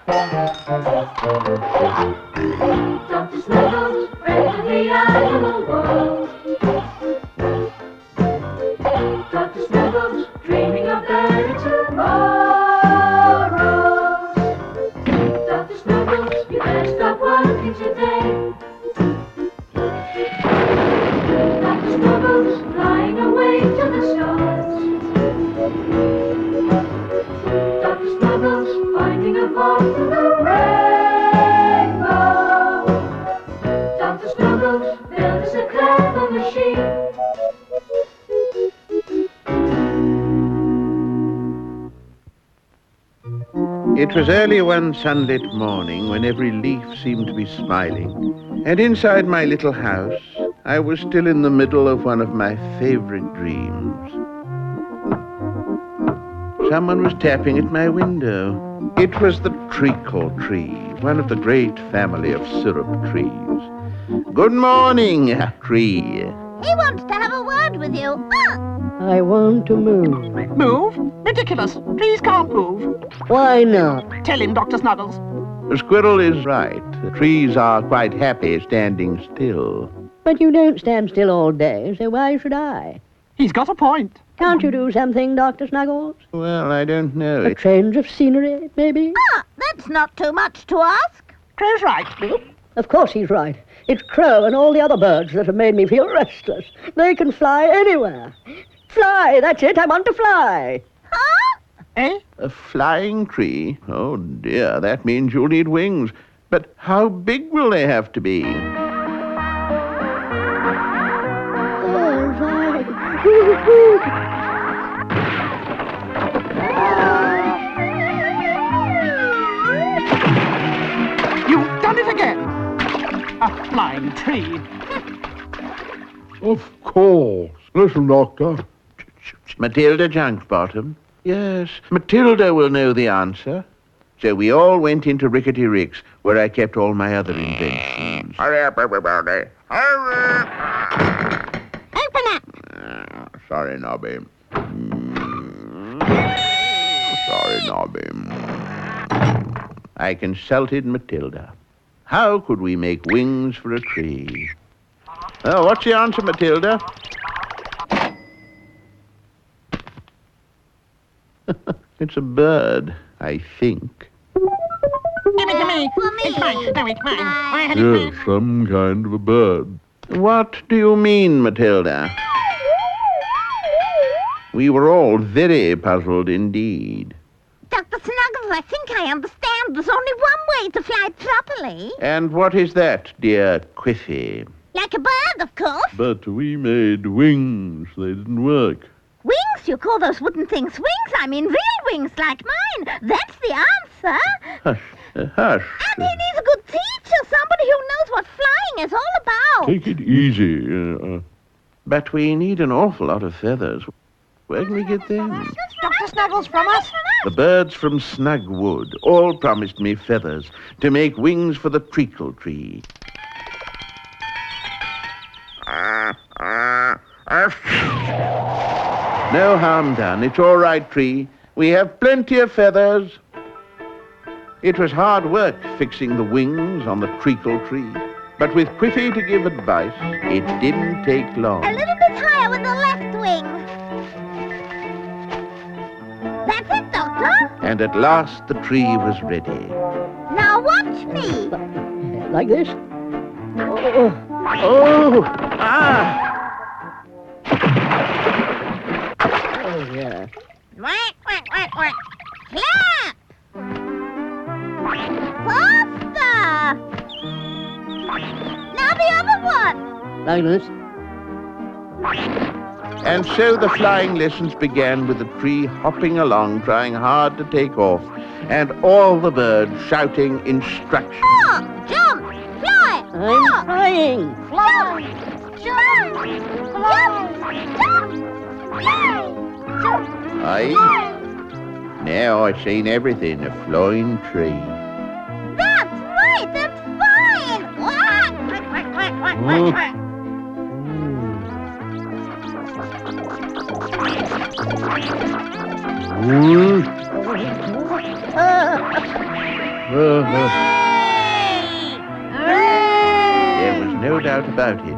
Doctor Snuggles, friend of the animal world. Doctor Snuggles, dreaming of better tomorrows. Doctor Snuggles, you better stop working today. Doctor Snuggles, flying away to the stars. Doctor Snuggles, finding a path to the rainbow. Doctor Snuggles, build us a clever machine. It was early one sunlit morning when every leaf seemed to be smiling, and inside my little house I was still in the middle of one of my favorite dreams. Someone was tapping at my window. It was the Treacle Tree, one of the great family of syrup trees. Good morning, tree. He wants to have a word with you. I want to move. Move? Ridiculous. Trees can't move. Why not? Tell him, Dr. Snuggles. The squirrel is right. The trees are quite happy standing still. But you don't stand still all day, so why should I? He's got a point. Can't you do something, Dr. Snuggles? Well, I don't know. A change of scenery, maybe? That's not too much to ask. Crow's right. Of course he's right. It's Crow and all the other birds that have made me feel restless. They can fly anywhere. Fly, that's it, I want to fly. Eh? A flying tree? Oh, dear, that means you'll need wings. But how big will they have to be? Oh, fly. You've done it again. A flying tree. Of course. Listen, Doctor. Matilda Junkbottom? Yes, Matilda will know the answer. So we all went into Rickety Rick's, where I kept all my other inventions. Hurry up, everybody. Hurry! Open up. Sorry, Nobby. Sorry, Nobby. I consulted Matilda. How could we make wings for a tree? Oh, what's the answer, Matilda? It's a bird, I think. Give it to me. For me. It's mine. No, it's mine. I had it Yes, mine. some kind of a bird. What do you mean, Matilda? We were all very puzzled indeed. Dr. Snuggles, I think I understand. There's only one way to fly properly. And what is that, dear Quiffy? Like a bird, of course. But we made wings. They didn't work. Wings? You call those wooden things wings? I mean real wings like mine. That's the answer. Hush, hush. And he needs a good teacher, somebody who knows what flying is all about. Take it easy. But we need an awful lot of feathers. Where can we get them? Dr. Snuggles from us. The birds from Snugwood all promised me feathers to make wings for the Treacle Tree. No harm done. It's all right, Tree. We have plenty of feathers. It was hard work fixing the wings on the Treacle Tree, but with Quiffy to give advice, it didn't take long. A little bit higher with the left wing. That's it, Doctor. And at last the tree was ready. Now watch me. Like this? Oh, Oh! Ah! oh yeah. Quack, quack, quack, quack. Clap. Faster. Now the other one. Like this? And so the flying lessons began with the tree hopping along, trying hard to take off, and all the birds shouting instructions. Walk, jump, fly, I'm walk, trying. fly, jump, jump, jump, fly, jump, Aye. Now I've seen everything, a flying tree. That's right, that's fine. Quack, quack, quack, quack, quack, quack, quack. There was no doubt about it.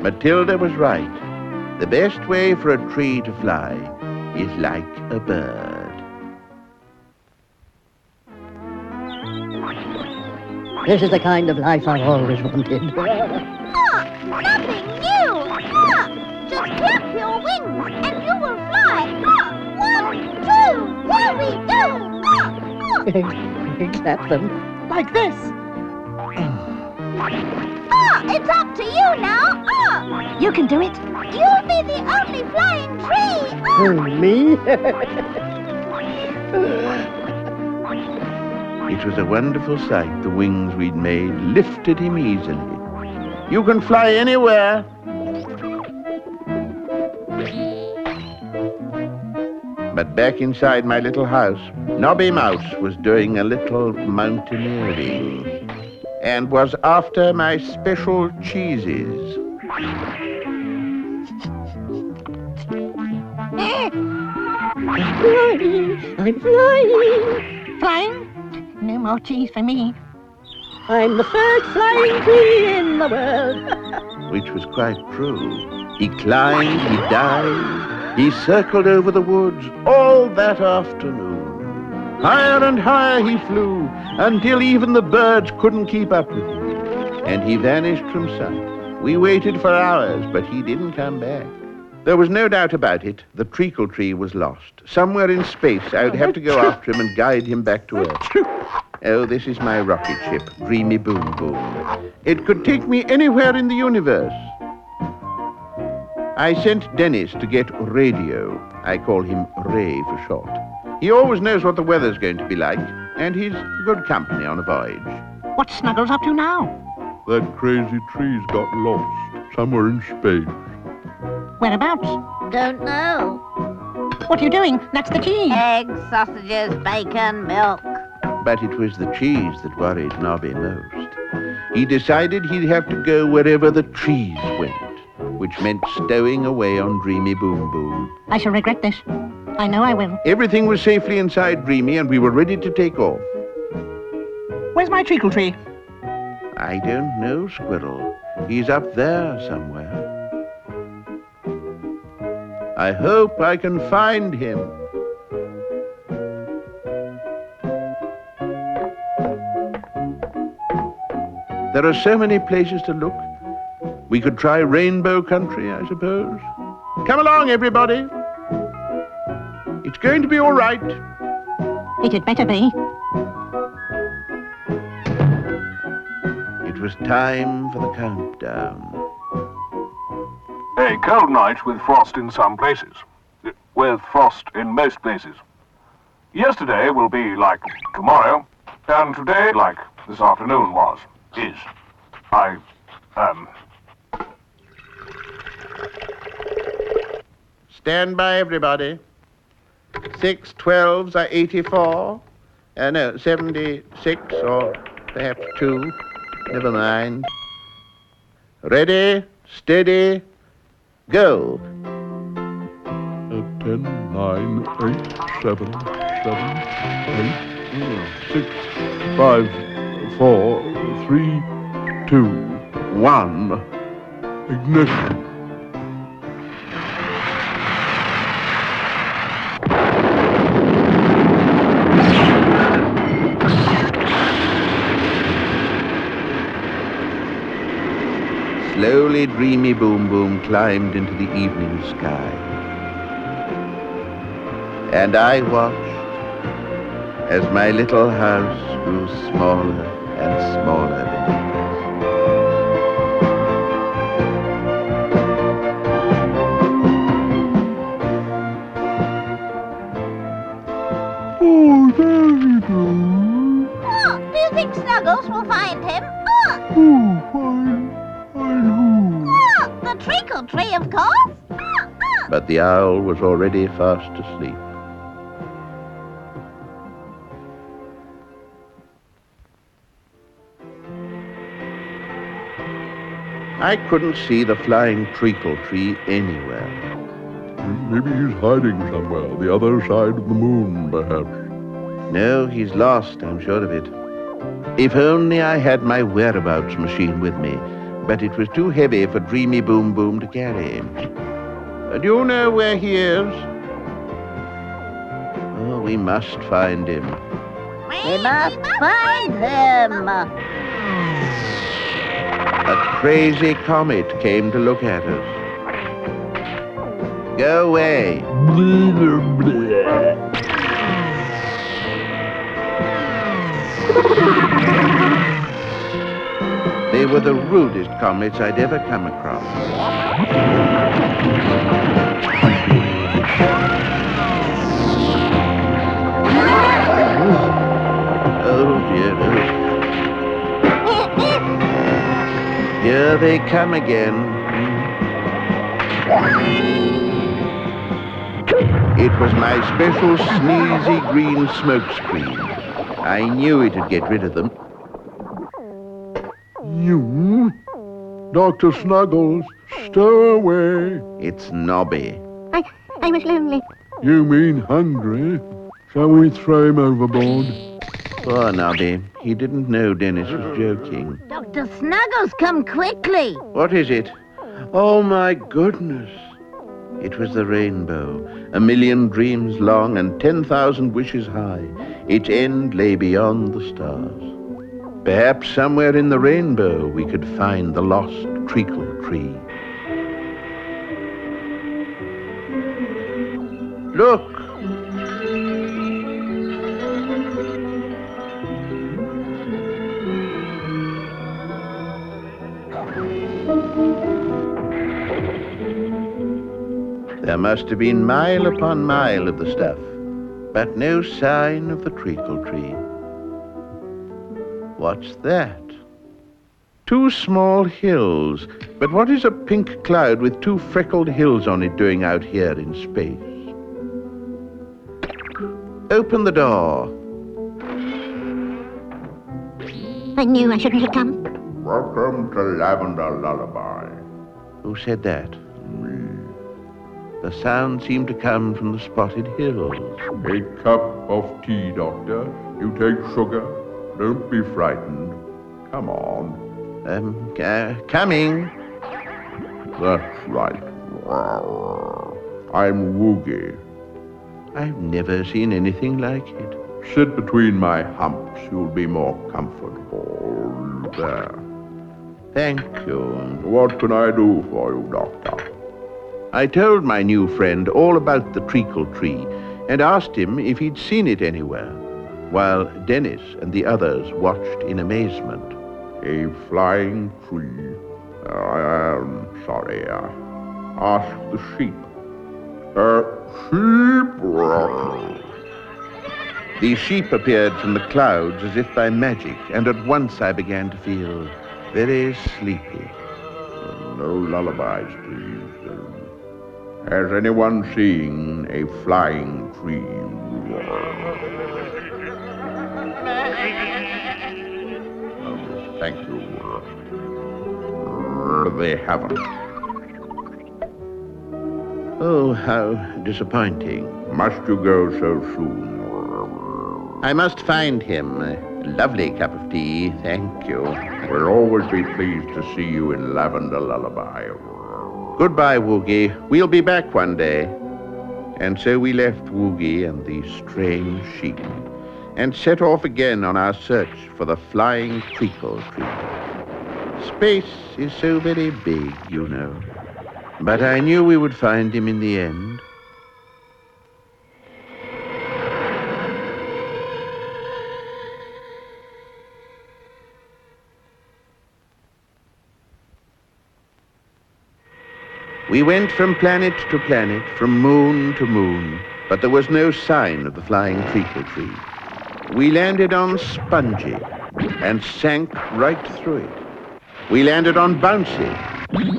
Matilda was right. The best way for a tree to fly is like a bird. This is the kind of life I've always wanted. Nothing new. Just clap your wings and you will fly. 1, 2, there we go. Clap them. Like this. It's up to you now. You can do it. You'll be the only flying tree. Me? It was a wonderful sight. The wings we'd made lifted him easily. You can fly anywhere. But back inside my little house, Nobby Mouse was doing a little mountaineering and was after my special cheeses. I'm flying. Flying? No more cheese for me. I'm the first flying tree in the world. Which was quite true. He climbed, he dived, he circled over the woods all that afternoon. Higher and higher he flew, until even the birds couldn't keep up with him. And he vanished from sight. We waited for hours, but he didn't come back. There was no doubt about it. The Treacle Tree was lost. Somewhere in space, I'd have to go after him and guide him back to Earth. Oh, this is my rocket ship, Dreamy Boom Boom. It could take me anywhere in the universe. I sent Dennis to get radio. I call him Ray for short. He always knows what the weather's going to be like, and he's good company on a voyage. What's Snuggles up to now? That crazy tree's got lost somewhere in space. Whereabouts? Don't know. What are you doing? That's the cheese. Eggs, sausages, bacon, milk. But it was the cheese that worried Nobby most. He decided he'd have to go wherever the trees went, which meant stowing away on Dreamy Boom Boom. I shall regret this. I know I will. Everything was safely inside Dreamy, and we were ready to take off. Where's my treacle tree? I don't know, Squirrel. He's up there somewhere. I hope I can find him. There are so many places to look. We could try Rainbow Country, I suppose. Come along, everybody. It's going to be all right. It had better be. It was time for the countdown. A cold night with frost in some places. With frost in most places. Yesterday will be like tomorrow, and today like this afternoon was. Is. Stand by, everybody. 6 12s are 84. No, 76 or perhaps 2. Never mind. Ready, steady, go. 10, 9, 8, 7, 6, 5, 4, 3, 2, 1. Ignition. Slowly, Dreamy Boom Boom climbed into the evening sky. And I watched as my little house grew smaller and smaller beneath us. Oh, there you go. Do you think Snuggles will find him? Oh, fine who? The Treacle Tree, of course. But the owl was already fast asleep. I couldn't see the flying Treacle Tree anywhere. Maybe he's hiding somewhere, the other side of the moon, perhaps. No, he's lost, I'm sure of it. If only I had my whereabouts machine with me, but it was too heavy for Dreamy Boom Boom to carry. Do you know where he is? Oh, we must find him. We must find him. A crazy comet came to look at us. Go away. They were the rudest comets I'd ever come across. Oh dear. Here they come again. It was my special sneezy green smokescreen. I knew it'd get rid of them. You? Doctor Snuggles, stow away. It's Nobby. I was lonely. You mean hungry? Shall we throw him overboard? Poor Nobby. He didn't know Dennis was joking. Dr. Snuggles, come quickly. What is it? Oh, my goodness. It was the rainbow, 1,000,000 dreams long and 10,000 wishes high. Its end lay beyond the stars. Perhaps somewhere in the rainbow we could find the lost Treacle Tree. Look! There must have been mile upon mile of the stuff, but no sign of the Treacle Tree. What's that? 2 small hills, but what is a pink cloud with 2 freckled hills on it doing out here in space? Open the door. I knew I shouldn't have come. Welcome to Lavender Lullaby. Who said that? The sound seemed to come from the spotted hills. A cup of tea, Doctor. You take sugar. Don't be frightened. Come on. Coming. That's right. I'm Woogie. I've never seen anything like it. Sit between my humps. You'll be more comfortable. There. Thank you. What can I do for you, Doctor? I told my new friend all about the Treacle Tree and asked him if he'd seen it anywhere, while Dennis and the others watched in amazement. A flying tree. I'm sorry. Ask the sheep. Sheep. The sheep appeared from the clouds as if by magic, and at once I began to feel very sleepy. No lullabies, please. Has anyone seen a flying tree? Thank you. They haven't. Oh, how disappointing. Must you go so soon? I must find him. A lovely cup of tea, thank you. We'll always be pleased to see you in Lavender Lullaby. Goodbye, Woogie. We'll be back one day. And so we left Woogie and the strange sheep and set off again on our search for the flying Treacle Tree. Space is so very big, you know. But I knew we would find him in the end. We went from planet to planet, from moon to moon, but there was no sign of the flying Treacle Tree. We landed on Spongy and sank right through it. We landed on Bouncy.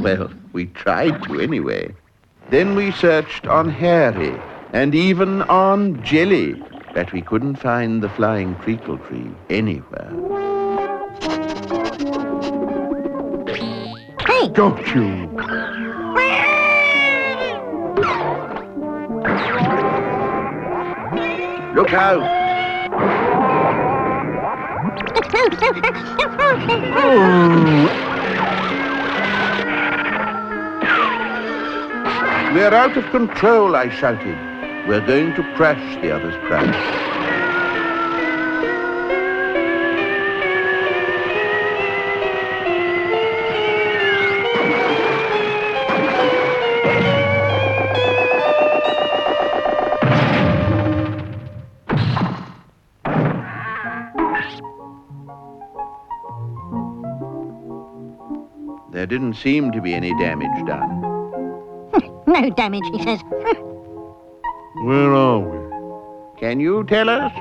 Well, we tried to anyway. Then we searched on Hairy and even on Jelly, but we couldn't find the flying Treacle Tree anywhere. Hey! Got you! Look out! We're out of control, I shouted. We're going to crash, the others cried. There didn't seem to be any damage done. No damage, he says. Where are we? Can you tell us?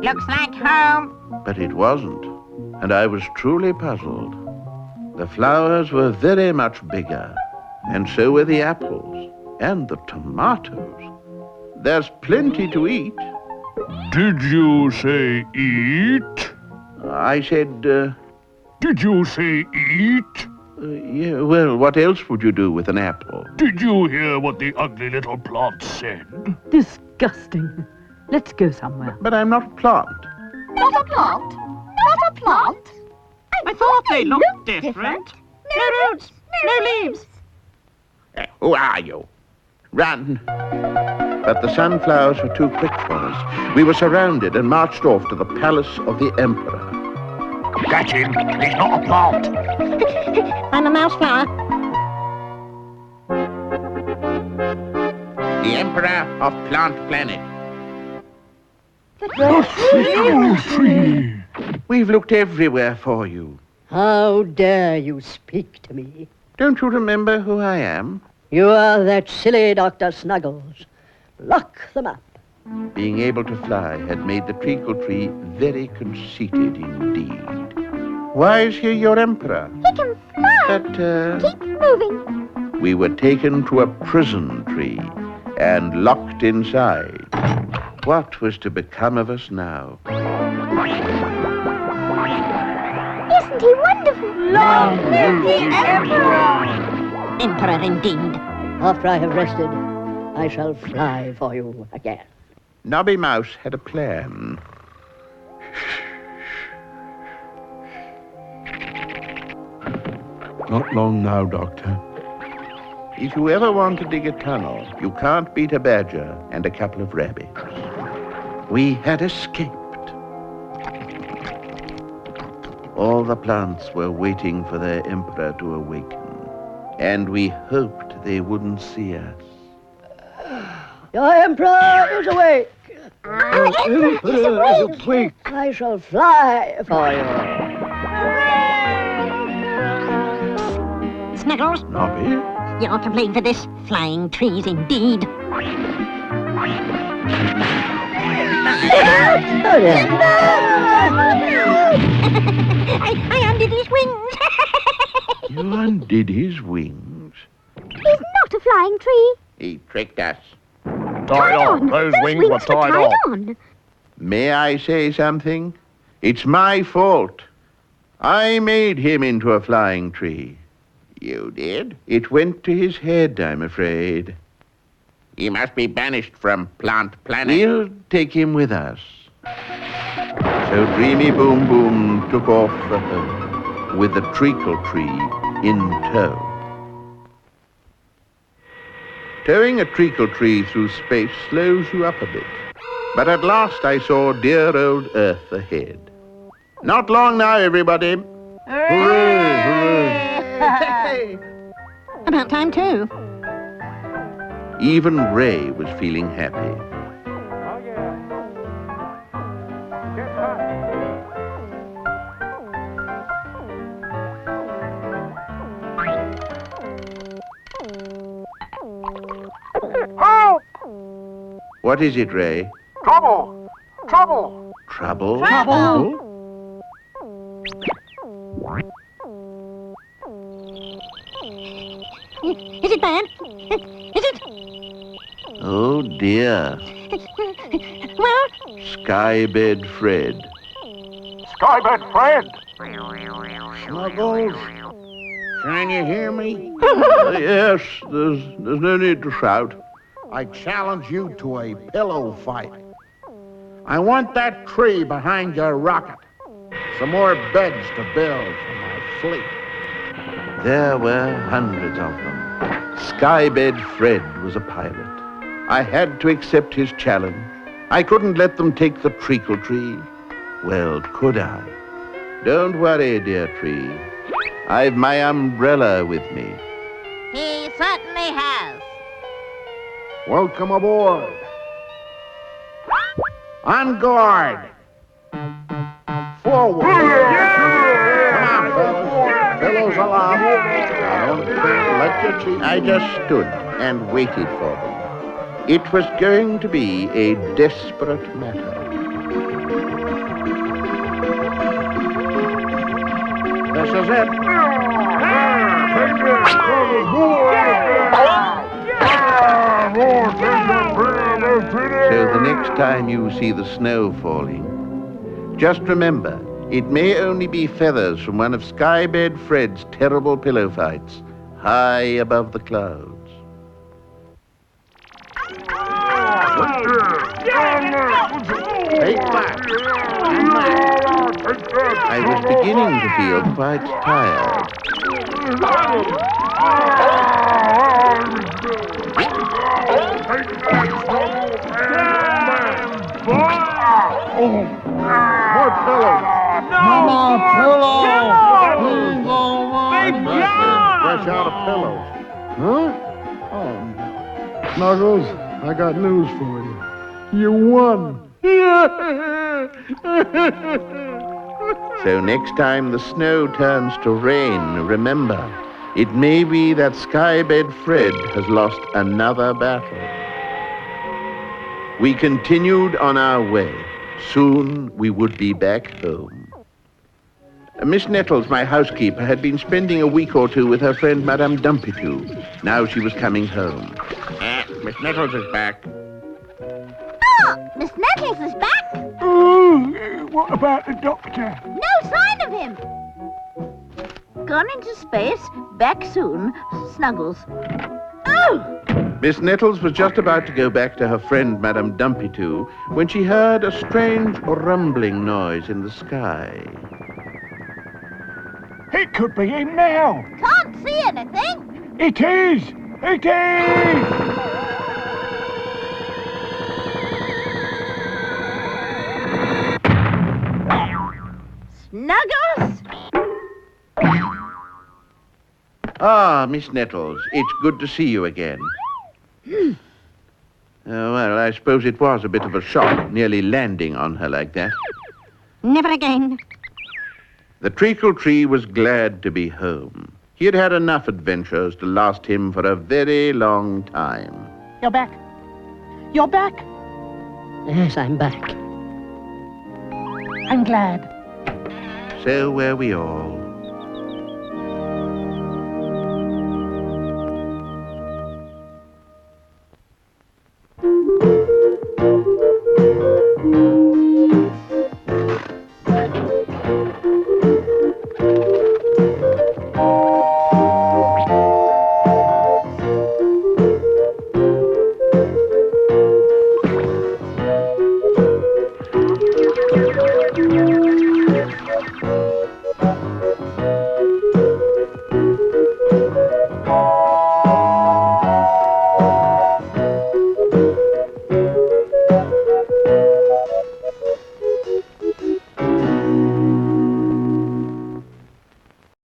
Looks like home. But it wasn't, and I was truly puzzled. The flowers were very much bigger, and so were the apples, and the tomatoes. There's plenty to eat. Did you say eat? I said, Did you say eat? yeah, well, what else would you do with an apple? Did you hear what the ugly little plant said? Disgusting. Let's go somewhere. But I'm not a plant. Not a plant? Not a plant? I thought they looked different. No roots, no leaves. Who are you? Run. But the sunflowers were too quick for us. We were surrounded and marched off to the palace of the emperor. Catch him. He's not a plant. I'm a mouse flower. The emperor of Plant Planet. The Treacle Tree. We've looked everywhere for you. How dare you speak to me? Don't you remember who I am? You are that silly Doctor Snuggles. Lock them up. Being able to fly had made the Treacle Tree very conceited indeed. Why is he your emperor? He can fly. But, Keep moving. we were taken to a prison tree and locked inside. What was to become of us now? Isn't he wonderful? Long live the Emperor! Emperor indeed. After I have rested, I shall fly for you again. Nobby Mouse had a plan. Not long now, Doctor. If you ever want to dig a tunnel, you can't beat a badger and a couple of rabbits. We had escaped. All the plants were waiting for their emperor to awaken, and we hoped they wouldn't see us. Your emperor is awake. Our Emperor is awake. I shall fly for you. Snuggles, Nobby? you're to blame for this. Flying trees indeed. Oh, dear. I undid his wings. You undid his wings. He's not a flying tree. He tricked us. Tied on. Those wings were tied on. May I say something? It's my fault. I made him into a flying tree. You did? It went to his head, I'm afraid. He must be banished from Plant Planet. We'll take him with us. So Dreamy Boom Boom took off for home, with the Treacle Tree in tow. Towing a treacle tree through space slows you up a bit. But at last I saw dear old Earth ahead. Not long now, everybody. Hooray, hooray. About time too. Even Ray was feeling happy. Help! What is it, Ray? Trouble! Trouble! Trouble? Trouble. Is it bad? Is it? Oh, dear. Well, Skybed Fred. Skybed Fred! Snuggles? Can you hear me? Yes, there's no need to shout. I challenge you to a pillow fight. I want that tree behind your rocket. Some more beds to build for my fleet. There were hundreds of them. Skybed Fred was a pilot. I had to accept his challenge. I couldn't let them take the Treacle Tree. Well, could I? Don't worry, dear tree. I've my umbrella with me. He certainly has. Welcome aboard. On guard. Forward. Come on, fellas. Billows aloft. Don't let your cheek. I just stood and waited for them. It was going to be a desperate matter. This is it. So the next time you see the snow falling, just remember, it may only be feathers from one of Skybed Fred's terrible pillow fights high above the clouds. Take that. I was beginning to feel quite tired. More pillows. More pillows. Fresh out of pillows. Huh? Oh, Snuggles, I got news for you. You won. So next time the snow turns to rain, remember, it may be that Skybed Fred has lost another battle. We continued on our way. Soon we would be back home. Miss Nettles, my housekeeper, had been spending a week or two with her friend Madame Dumpitou. Now she was coming home. Miss Nettles is back. Oh, Miss Nettles is back. What about the doctor? No sign of him. Gone into space. Back soon. Snuggles. Oh! Miss Nettles was just about to go back to her friend Madame Dumpitou when she heard a strange rumbling noise in the sky. It could be him now. Can't see anything. It is. It is. Snuggles? Ah, Miss Nettles, it's good to see you again. Well, I suppose it was a bit of a shock, nearly landing on her like that. Never again. The Treacle Tree was glad to be home. He had had enough adventures to last him for a very long time. You're back. You're back. Yes, I'm back. I'm glad. So were we all.